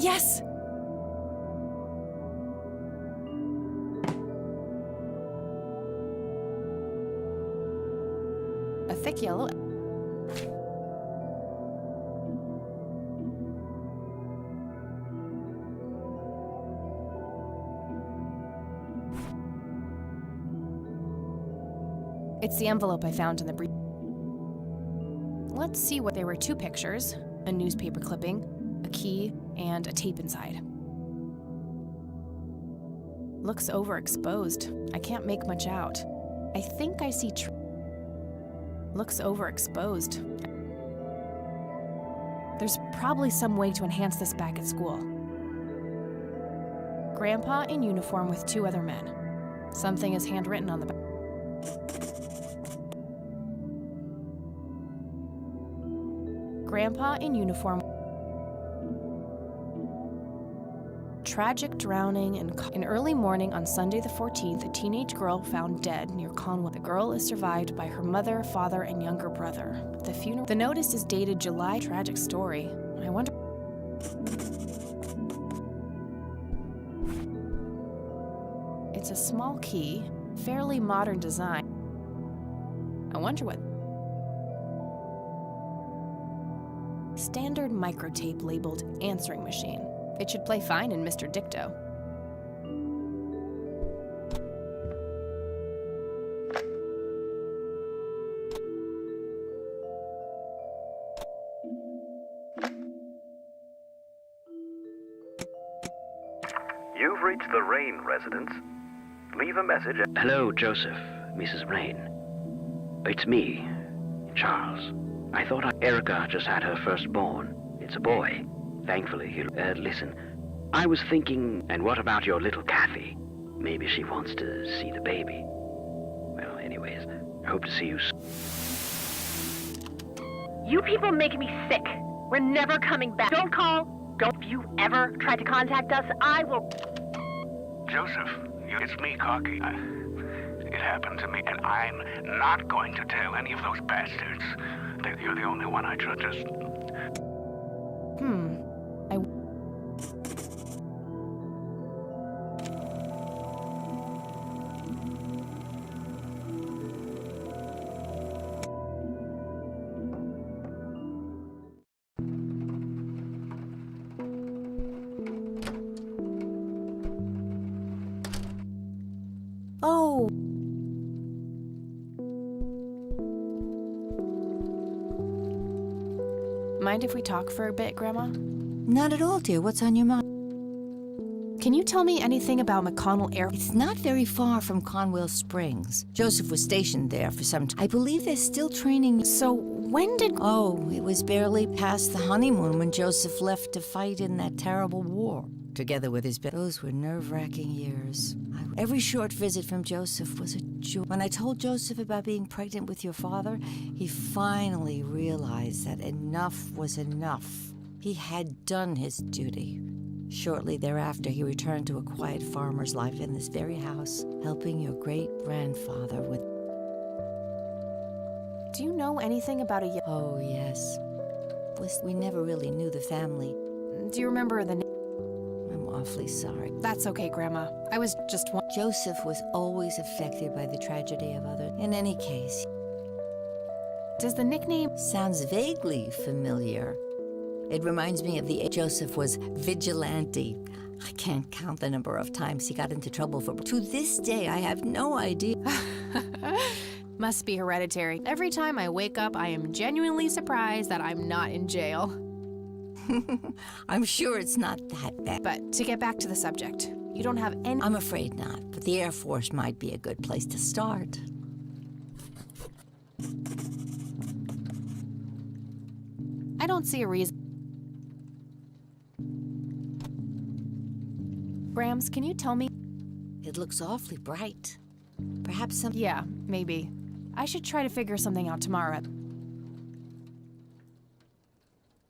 Yes! A thick yellow... It's the envelope I found in the brief. Let's see what there were. 2 pictures, a newspaper clipping, a key, and a tape inside. Looks overexposed. I can't make much out. I think I see looks overexposed. There's probably some way to enhance this back at school. Grandpa in uniform with 2 other men. Something is handwritten on the back. Grandpa in uniform. Tragic drowning in early morning on Sunday the 14th, a teenage girl found dead near Conwell. The girl is survived by her mother, father, and younger brother. The notice is dated July. Tragic story. I wonder. It's a small key, fairly modern design. I wonder what. Standard microtape labeled answering machine. It should play fine in Mr. Dicto. You've reached the Rain residence. Leave a message. Hello, Joseph, Mrs. Rain. It's me, Charles. I thought Erica just had her firstborn. It's a boy. Thankfully, listen. I was thinking, and what about your little Kathy? Maybe she wants to see the baby. Well, anyways, I hope to see you soon. You people make me sick. We're never coming back. Don't call. Don't. If you ever try to contact us, I will... Joseph, it's me, Cocky. It happened to me, and I'm not going to tell any of those bastards. You're the only one I trust. Oh. Mind if we talk for a bit, Grandma? Not at all, dear. What's on your mind? Can you tell me anything about McConnell Air... It's not very far from Conwell Springs. Joseph was stationed there for some time. I believe they're still training. So, when did... Oh, it was barely past the honeymoon when Joseph left to fight in that terrible war. Together with his... Those were nerve-wracking years. Every short visit from Joseph was a joy. When I told Joseph about being pregnant with your father, he finally realized that enough was enough. He had done his duty. Shortly thereafter, he returned to a quiet farmer's life in this very house, helping your great-grandfather with... Do you know anything about a... Oh, yes. We never really knew the family. Do you remember the name? I'm awfully sorry. That's okay, Grandma. I was just... Joseph was always affected by the tragedy of others. In any case... Does the nickname... Sounds vaguely familiar. It reminds me of the... Joseph was vigilante. I can't count the number of times he got into trouble for... To this day, I have no idea. Must be hereditary. Every time I wake up, I am genuinely surprised that I'm not in jail. I'm sure it's not that bad. But to get back to the subject, you don't have any... I'm afraid not, but the Air Force might be a good place to start. I don't see a reason. Grams, can you tell me? It looks awfully bright. Perhaps some... Yeah, maybe. I should try to figure something out tomorrow.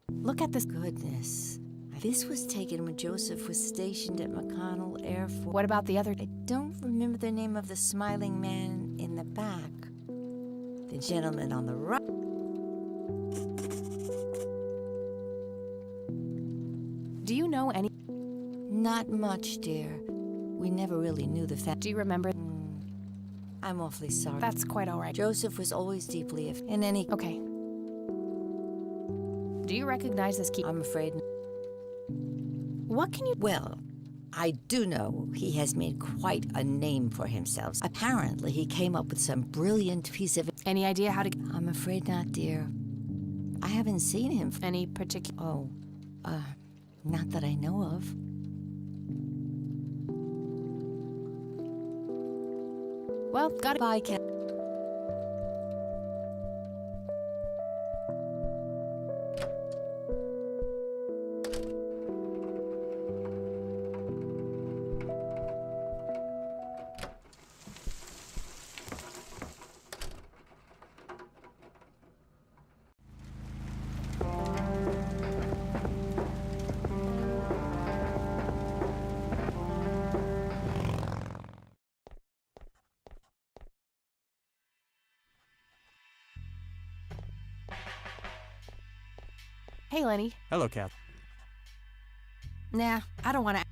Look at this. Goodness. This was taken when Joseph was stationed at McConnell Air Force. What about the other? I don't remember the name of the smiling man in the back. The gentleman on the right. Do you know any? Not much, dear. We never really knew the fact. Do you remember? I'm awfully sorry. That's quite all right. Joseph was always deeply in any. Okay. Do you recognize this key? I'm afraid. What can you? Well, I do know he has made quite a name for himself. Apparently, he came up with some brilliant piece of. Any idea how to? I'm afraid not, dear. I haven't seen him. Any particular? Oh, not that I know of. Well, gotta. Bye, Cat. Hey, Lenny. Hello, Kath. Nah, I don't want to.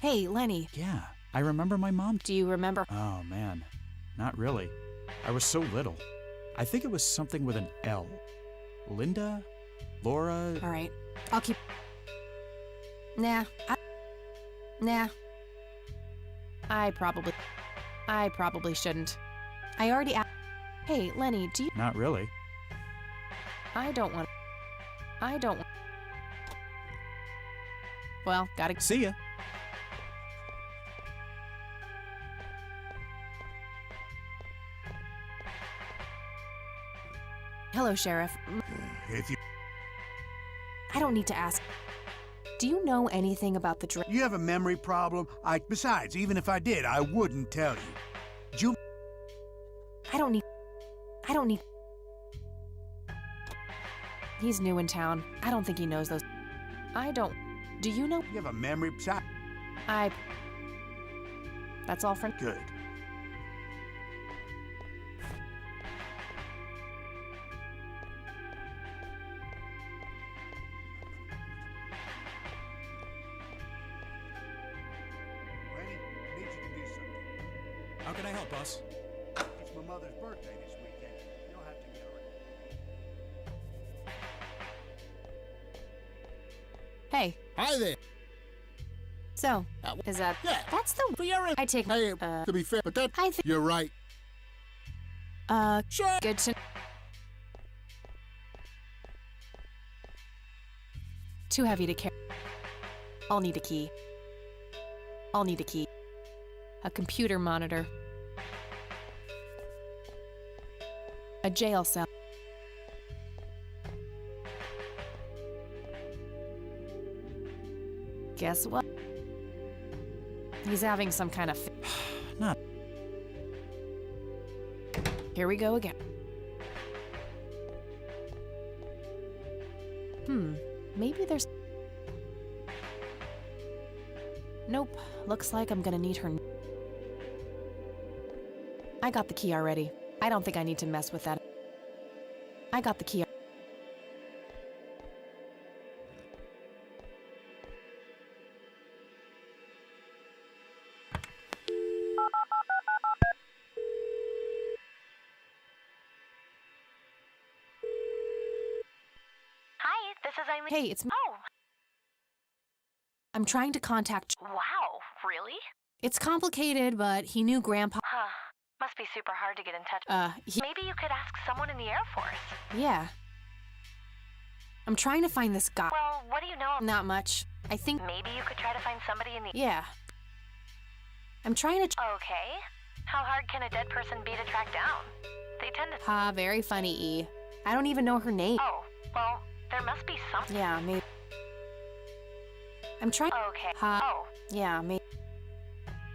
Hey, Lenny. Yeah, I remember my mom. Do you remember? Oh, man. Not really. I was so little. I think it was something with an L. Linda? Laura? All right, I'll keep. Nah. I probably shouldn't. I already asked. Hey, Lenny, do you? Not really. I don't want. Well, gotta. See ya. Hello, Sheriff. If I don't need to ask. Do you know anything about the you have a memory problem, besides, even if I did, I wouldn't tell you. I don't need. He's new in town. I don't think he knows those. I don't. Do you know? You have a memory, besides. That's all for. Good. Lenny, I need you to do something. How can I help, boss? It's my mother's birthday this weekend. You'll have to get her. Hey. Hi there. So, is that? Yeah. That's the. For your I take. Hey, to be fair, but that I think. you're right. Sure. Good to. Too heavy to carry. I'll need a key. A computer monitor. A jail cell. Guess what? He's having some kind of. Not. Here we go again. Maybe there's. Nope. Looks like I'm gonna need her. I got the key already. I don't think I need to mess with that. I got the key. Hi, this is Eileen. Hey, it's me. Oh, I'm trying to contact. wow, really? It's complicated, but he knew Grandpa. Huh. Must be super hard to get in touch. Maybe you could ask someone in the Air Force. Yeah. I'm trying to find this guy. Well, what do you know? Not much. I think. Maybe you could try to find somebody in the... Yeah. I'm trying to. Okay. How hard can a dead person be to track down? They tend to... Ha, very funny, E. I don't even know her name. Oh, well, there must be something. Yeah, maybe. I'm trying. Okay. Ha. Oh, Yeah, maybe.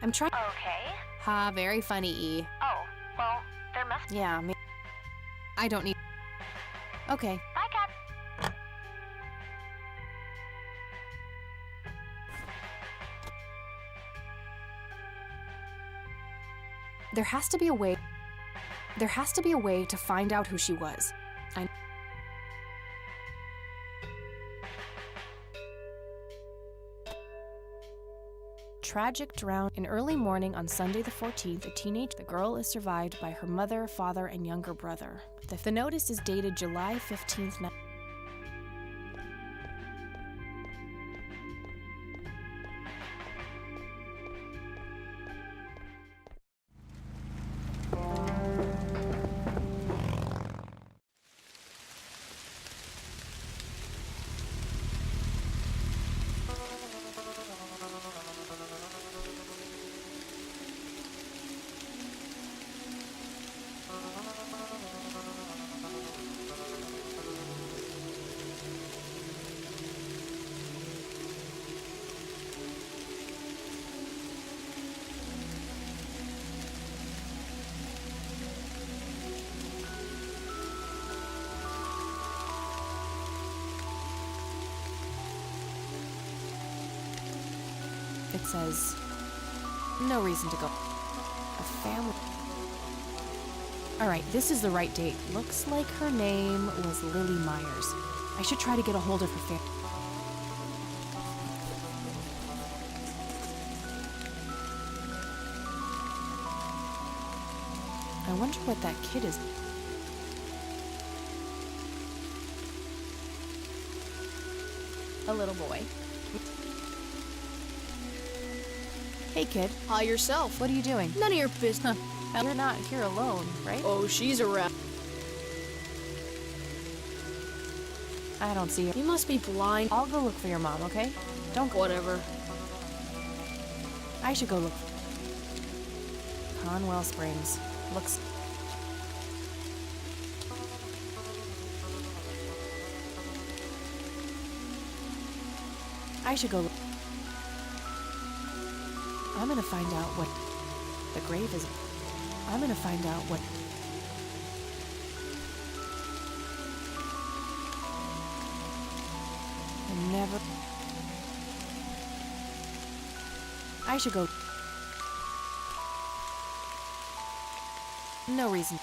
I'm trying. okay. Ha, very funny, E. Oh, well, there must... Yeah, maybe. I don't need. Okay. Bye, Cat. There has to be a way. There has to be a way to find out who she was. tragic drown in early morning on Sunday the 14th. The girl is survived by her mother, father, and younger brother. The notice is dated July 15th. It says, no reason to go. A family. Alright, this is the right date. Looks like her name was Lily Myers. I should try to get a hold of her family. I wonder what that kid is. A little boy. Hey, kid. Hi, yourself. What are you doing? None of your business. You're not here alone, right? Oh, she's around. I don't see her. You must be blind. I'll go look for your mom, okay? Don't go. Whatever. I should go look. Conwell Springs. Looks... I should go look. I'm gonna find out what the grave is. I'm gonna find out what... I never... I should go... No reason.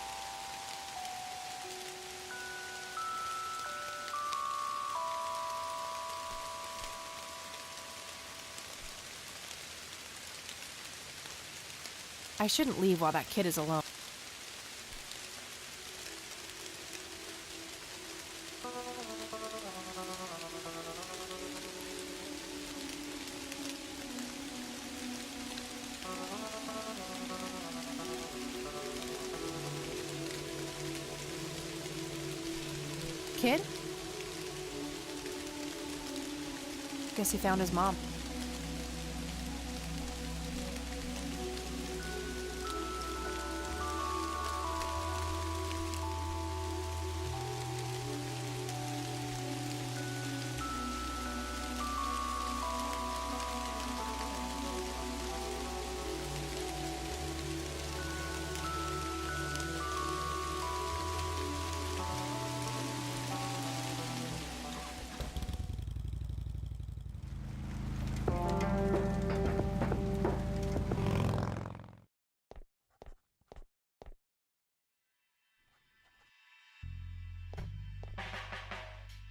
I shouldn't leave while that kid is alone. Kid? Guess he found his mom.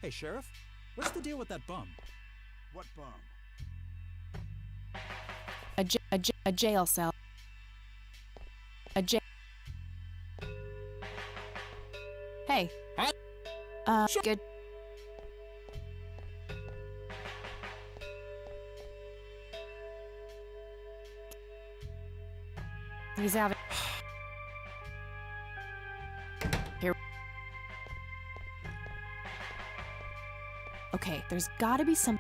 Hey, Sheriff, what's the deal with that bum? What bum? A jail cell. Hey. Good. He's having... Here. Okay, there's gotta be some...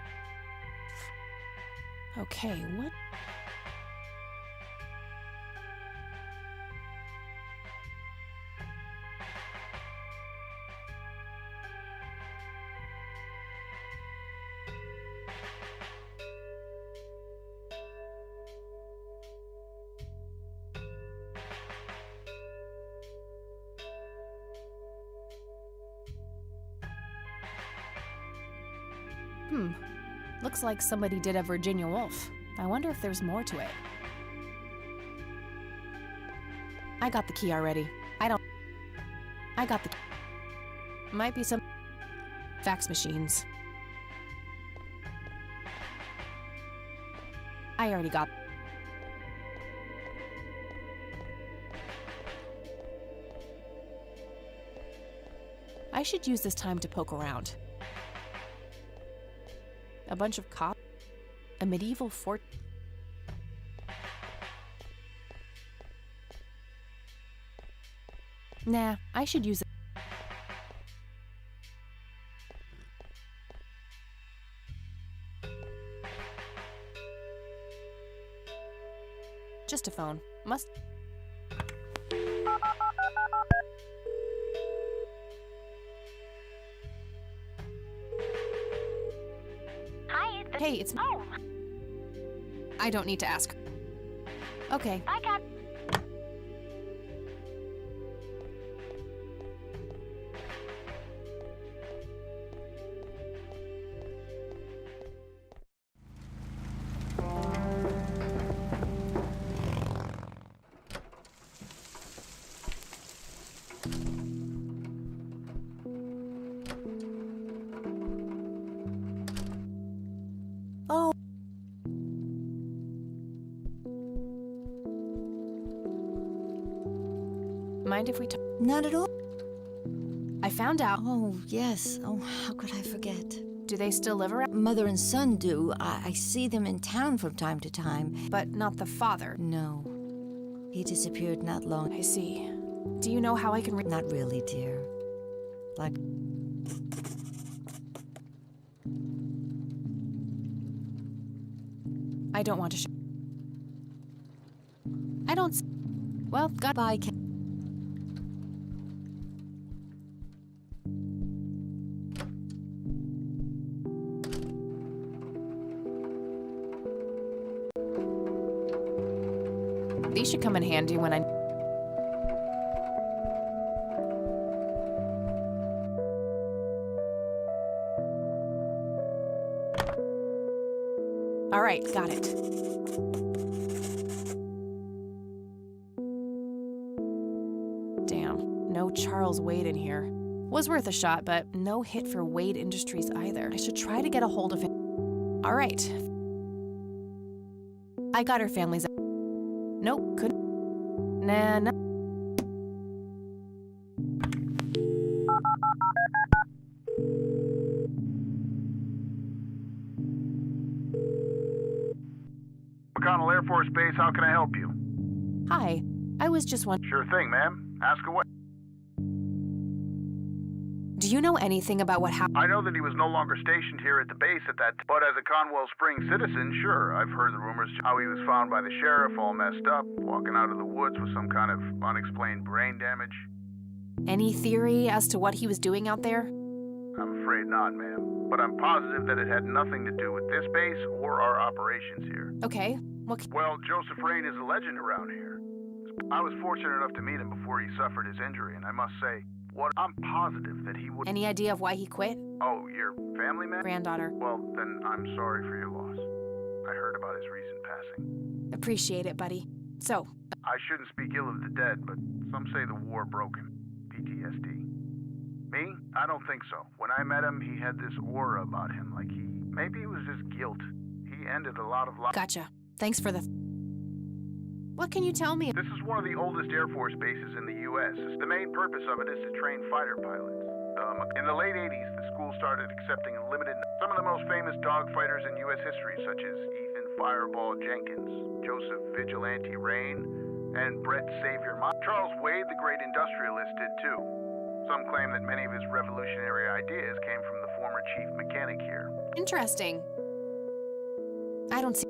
Okay, what? Looks like somebody did a Virginia Woolf. I wonder if there's more to it. I got the key already. I got the key. Might be some fax machines. I already got... I should use this time to poke around. A bunch of cops? A medieval fort? Nah, I should use it. Just a phone. Must. Hi, Hey, it's. Oh, I don't need to ask. Okay. I got. Oh. Mind if we talk? Not at all. I found out. Oh, yes. Oh, how could I forget? Do they still live around? Mother and son do. I see them in town from time to time. But not the father. No. He disappeared not long. I see. Do you know how I can Not really, dear. Like, I don't want to I don't Well, goodbye, These should come in handy when I... All right, got it. Damn, no Charles Wade in here. Was worth a shot, but no hit for Wade Industries either. I should try to get a hold of him. All right. I got her family's... Nope, couldn't. Nah, nah. McConnell Air Force Base, how can I help you? Hi, I was just wondering, Sure thing, ma'am. Ask away. do you know anything about what happened? I know that he was no longer stationed here at the base at that but as a Conwell Springs citizen, sure, I've heard the rumors how he was found by the sheriff all messed up, walking out of the woods with some kind of unexplained brain damage. Any theory as to what he was doing out there? I'm afraid not, ma'am. But I'm positive that it had nothing to do with this base or our operations here. Okay, Well, Joseph Rain is a legend around here. I was fortunate enough to meet him before he suffered his injury, and I must say, I'm positive that he would... any idea of why he quit? Oh, your family man? Granddaughter. Well, then I'm sorry for your loss. I heard about his recent passing. Appreciate it, buddy. So, I shouldn't speak ill of the dead, but some say the war broke him. PTSD. Me? I don't think so. When I met him, he had this aura about him, like maybe it was just guilt. He ended a lot of lives. gotcha. Thanks for the... What can you tell me? This is one of the oldest Air Force bases in the U.S. The main purpose of it is to train fighter pilots. In the late 80s, the school started accepting some of the most famous dogfighters in U.S. history, such as Ethan Fireball Jenkins, Joseph Vigilante Rain, and Brett Savior Charles Wade, the great industrialist, did too. Some claim that many of his revolutionary ideas came from the former chief mechanic here. Interesting. I don't see...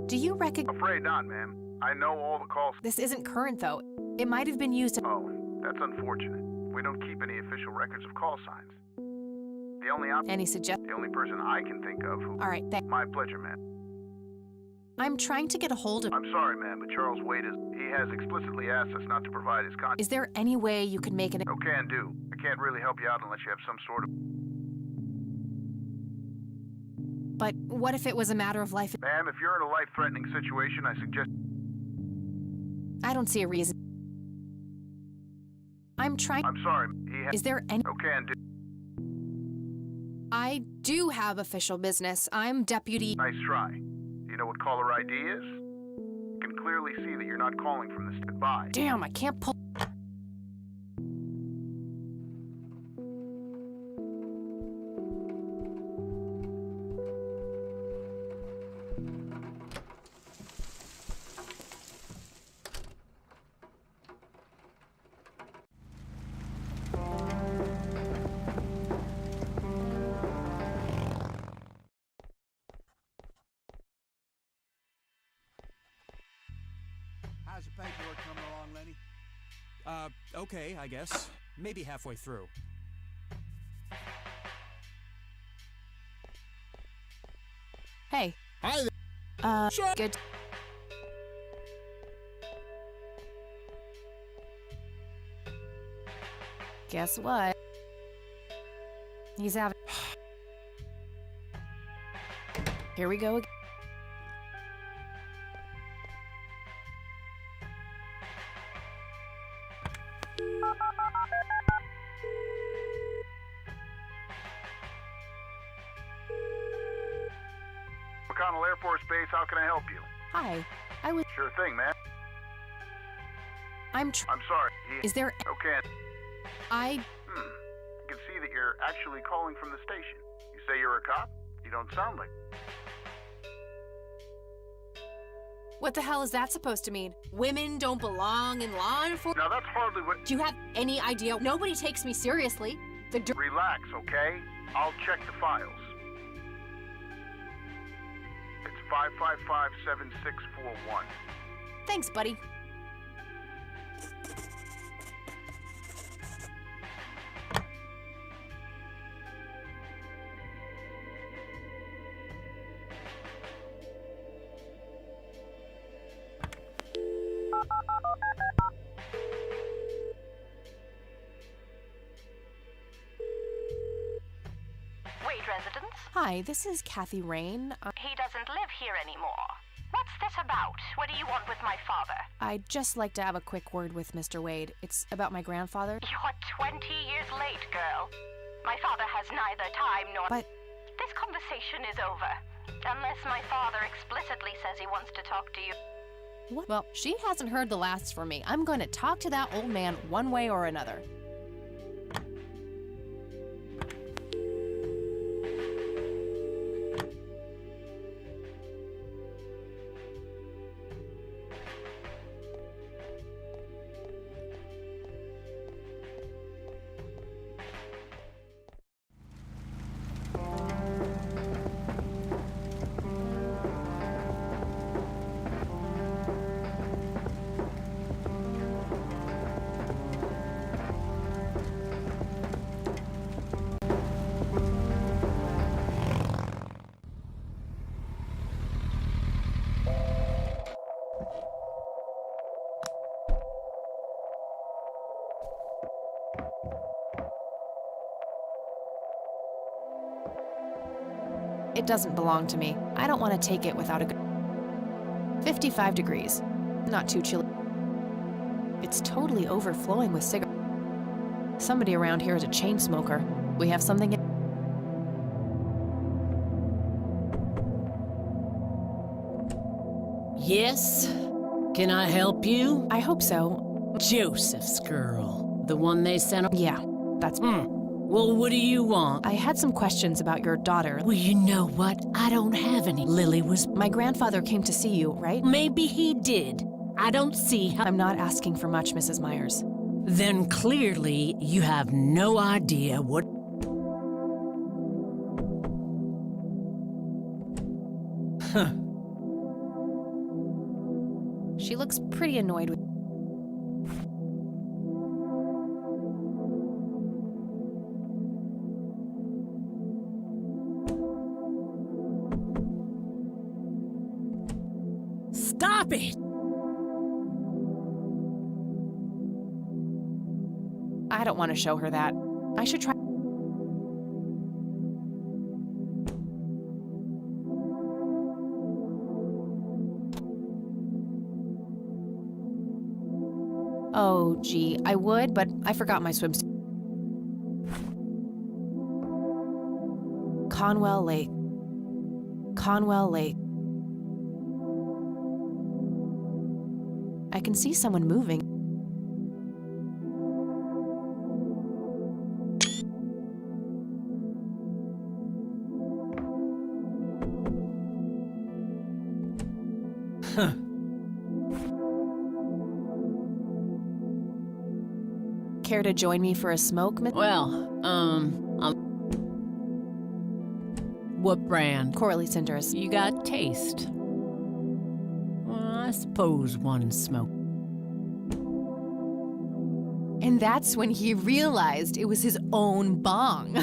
Do you recognize... Afraid not, ma'am. I know all the calls. This isn't current, though. It might have been used... Oh, that's unfortunate. We don't keep any official records of call signs. The only Any suggest... The only person I can think of who... All right, My pleasure, ma'am. I'm trying to get a hold of... I'm sorry, ma'am, but Charles Wade he has explicitly asked us not to provide his contact. Is there any way you could make an... No can do. I can't really help you out unless you have some sort of... But what if it was a matter of life... Ma'am, if you're in a life-threatening situation, I suggest... I don't see a reason. I'm trying... I'm sorry. Is there any... No can do. I do have official business. I'm deputy... Nice try. Do you know what caller ID is? You can clearly see that you're not calling from this... Goodbye. Damn, I can't pull... How's the paperwork coming along, Lenny? Okay, I guess. Maybe halfway through. Hey. Hi there. Good. Guess what? He's having... Here we go again. McConnell Air Force Base, how can I help you? Hi. I was... Sure thing, man. I'm sorry. Is there... Okay. I can see that you're actually calling from the station. You say you're a cop? You don't sound like... What the hell is that supposed to mean? Women don't belong in law enforcement? Now that's hardly what... Do you have any idea? Nobody takes me seriously. Relax, okay? I'll check the files. It's 555-7641. Thanks, buddy. Wade residence? Hi, this is Kathy Rain. He doesn't live here anymore. What's this about? What do you want with my father? I'd just like to have a quick word with Mr. Wade. It's about my grandfather. You're 20 years late, girl. My father has neither time nor... But... This conversation is over. Unless my father explicitly says he wants to talk to you. What? Well, she hasn't heard the last from me. I'm going to talk to that old man one way or another. It doesn't belong to me. I don't want to take it without a good... 55 degrees. Not too chilly. It's totally overflowing with cigarettes. Somebody around here is a chain smoker. We have something... Yes? Can I help you? I hope so. Joseph's girl. The one they sent... Yeah, that's... Well, what do you want? I had some questions about your daughter. Well, you know what? I don't have any. Lily was... My grandfather came to see you, right? Maybe he did. I don't see how... I'm not asking for much, Mrs. Myers. Then clearly you have no idea what... Huh. She looks pretty annoyed with... Stop it! I don't want to show her that. I should try... Oh, gee, I would, but I forgot my swimsuit. Conwell Lake. Conwell Lake. I can see someone moving. Huh. Care to join me for a smoke? Well, what brand? Corley Cinders. You got taste. Well, I suppose one smoke. And that's when he realized it was his own bong.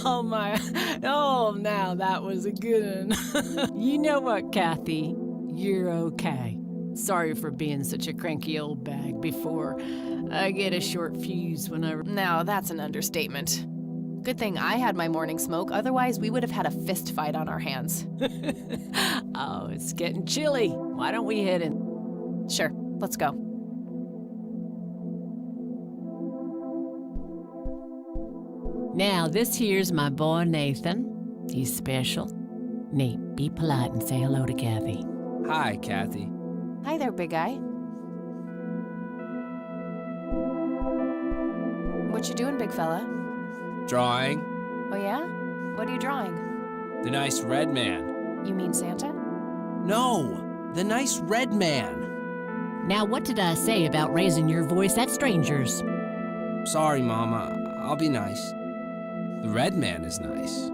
Oh my. Oh, now that was a good one. You know what, Kathy? You're okay. Sorry for being such a cranky old bag before. I get a short fuse whenever. Now, that's an understatement. Good thing I had my morning smoke, otherwise we would have had a fist fight on our hands. Oh, it's getting chilly. Why don't we head in? Sure, let's go. Now, this here's my boy Nathan. He's special. Nate, be polite and say hello to Kathy. Hi, Kathy. Hi there, big guy. What you doing, big fella? Drawing. Oh yeah? What are you drawing? The nice red man. You mean Santa? No, the nice red man. Now, what did I say about raising your voice at strangers? Sorry, Mama. I'll be nice. The red man is nice.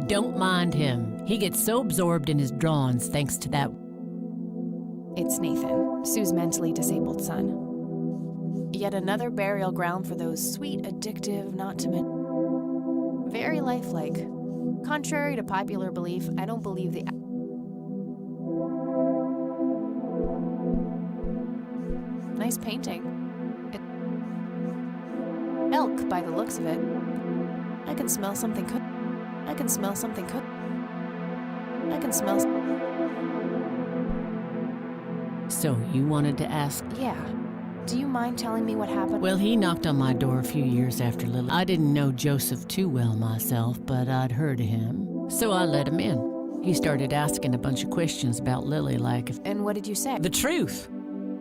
Don't mind him. He gets so absorbed in his drawings thanks to that. It's Nathan, Sue's mentally disabled son. Yet another burial ground for those sweet, addictive, not to mention, very lifelike. Contrary to popular belief, I don't believe the nice painting. Elk, by the looks of it. I can smell something cooked. I can smell something cooked. I can smell. So you wanted to ask? Yeah. Do you mind telling me what happened? Well, he knocked on my door a few years after Lily. I didn't know Joseph too well myself, but I'd heard of him. So I let him in. He started asking a bunch of questions about Lily, like if... And what did you say? The truth.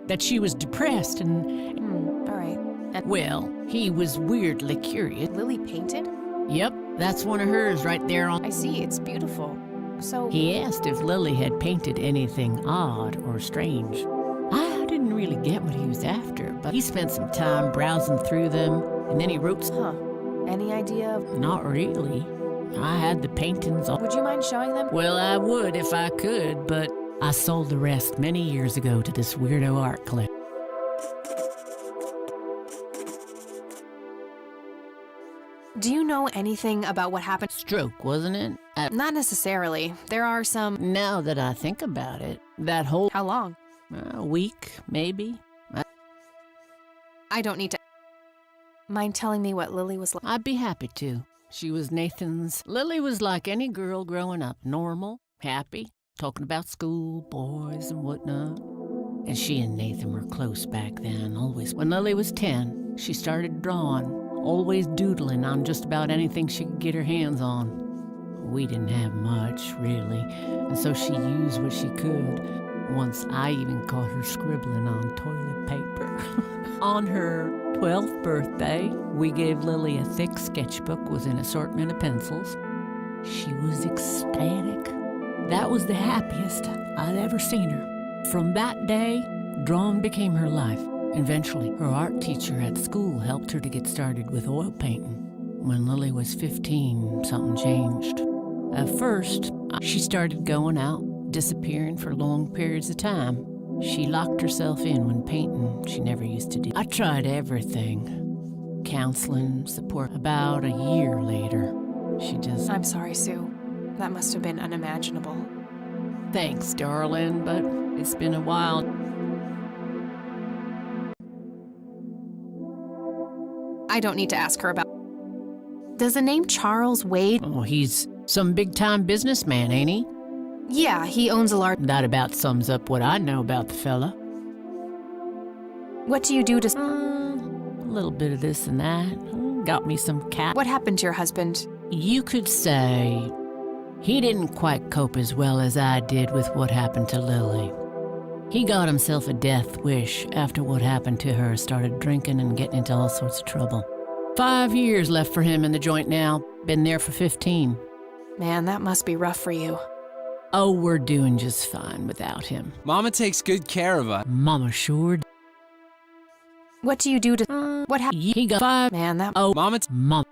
That she was depressed and... all right. And well, he was weirdly curious. Lily painted? Yep, that's one of hers right there on... I see, it's beautiful. So... He asked if Lily had painted anything odd or strange. I didn't really get what he was after, but he spent some time browsing through them, and then he wrote... Huh. Any idea of... Not really. I had the paintings on... Would you mind showing them? Well, I would if I could, but I sold the rest many years ago to this weirdo art collector. Do you know anything about what happened? Stroke, wasn't it? Not necessarily. There are some... Now that I think about it, that whole... How long? A week, maybe. I don't need to... Mind telling me what Lily was like? I'd be happy to. She was Nathan's... Lily was like any girl growing up. Normal, happy, talking about school, boys, and whatnot. And she and Nathan were close back then, always. When Lily was 10, she started drawing, always doodling on just about anything she could get her hands on. We didn't have much, really, and so she used what she could. Once I even caught her scribbling on toilet paper. On her 12th birthday, we gave Lily a thick sketchbook with an assortment of pencils. She was ecstatic. That was the happiest I'd ever seen her. From that day, drawing became her life. Eventually, her art teacher at school helped her to get started with oil painting. When Lily was 15, something changed. At first, she started going out, disappearing for long periods of time. She locked herself in when painting. She never used to do. I tried everything. Counseling, support. About a year later, she just... I'm sorry, Sue. That must have been unimaginable. Thanks, darling, but it's been a while. I don't need to ask her about... Does the name Charles Wade... Oh, he's some big-time businessman, ain't he? Yeah, he owns a large... That about sums up what I know about the fella. What do you do to... A little bit of this and that. Got me some cat... What happened to your husband? You could say he didn't quite cope as well as I did with what happened to Lily. He got himself a death wish after what happened to her, started drinking and getting into all sorts of trouble. 5 years left for him in the joint now. Been there for 15. Man, that must be rough for you. Oh, we're doing just fine without him. Mama takes good care of us. Mama sure. What do you do to... What happened? He got 5... Man, that... Oh, Mama... Mama.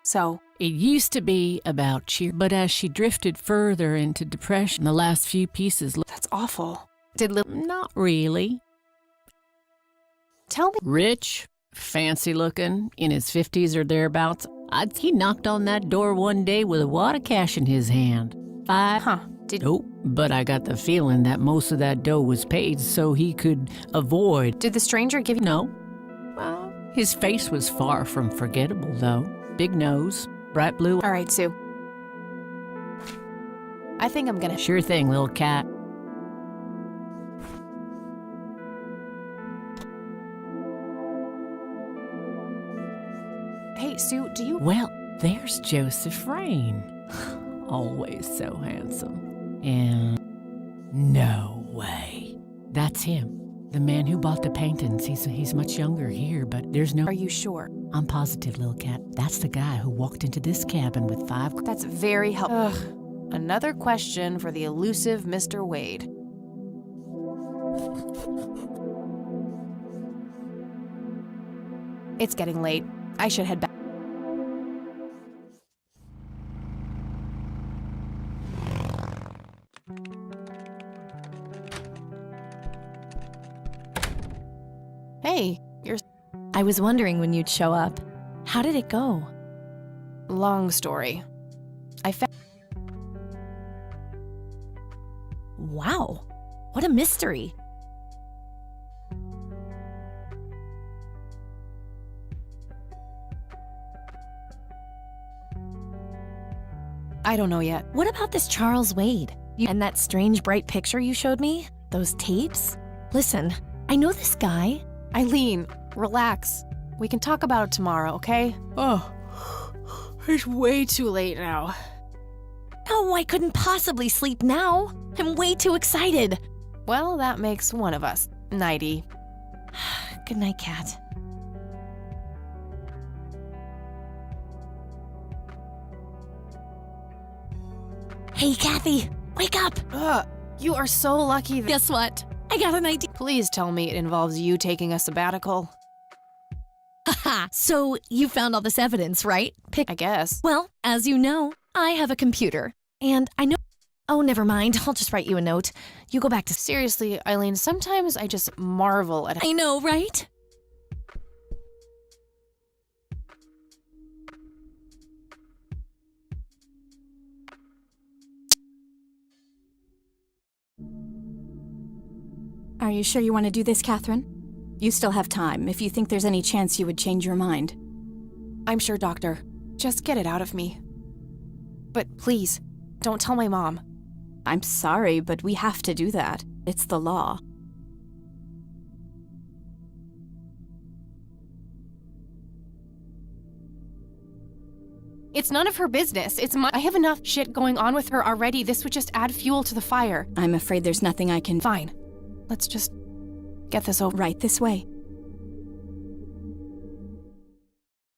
So... It used to be about cheer, but as she drifted further into depression, the last few pieces... That's awful. Did Lily... Not really. Tell me. Rich, fancy looking, in his 50s or thereabouts. He knocked on that door one day with a wad of cash in his hand. Nope, but I got the feeling that most of that dough was paid so he could avoid. Did the stranger give you? No. Well, his face was far from forgettable, though. Big nose, bright blue. All right, Sue. I think I'm gonna. Sure thing, little cat. Hey, Sue, do you? Well, there's Joseph Rain. Always so handsome. And no way. That's him. The man who bought the paintings. He's much younger here, but there's no... Are you sure? I'm positive, little cat. That's the guy who walked into this cabin with 5... That's very helpful. Another question for the elusive Mr. Wade. It's getting late. I should head back. Hey, I was wondering when you'd show up. How did it go? Long story. I found... Wow, what a mystery. I don't know yet. What about this Charles Wade? And that strange bright picture you showed me? Those tapes? Listen, I know this guy. Eileen, relax. We can talk about it tomorrow, okay? Oh, it's way too late now. Oh, I couldn't possibly sleep now. I'm way too excited. Well, that makes one of us. Nighty. Good night, Cat. Hey, Kathy, wake up! You are so lucky that... Guess what? I got an idea. Please tell me it involves you taking a sabbatical. Haha, so you found all this evidence, right? I guess. Well, as you know, I have a computer. And I know... Oh, never mind. I'll just write you a note. You go back to... Seriously, Eileen, sometimes I just marvel at... I know, right? Are you sure you want to do this, Catherine? You still have time, if you think there's any chance you would change your mind. I'm sure, Doctor. Just get it out of me. But please, don't tell my mom. I'm sorry, but we have to do that. It's the law. It's none of her business. It's my... I have enough shit going on with her already. This would just add fuel to the fire. I'm afraid there's nothing I can... Fine. Let's just get this over. Right this way.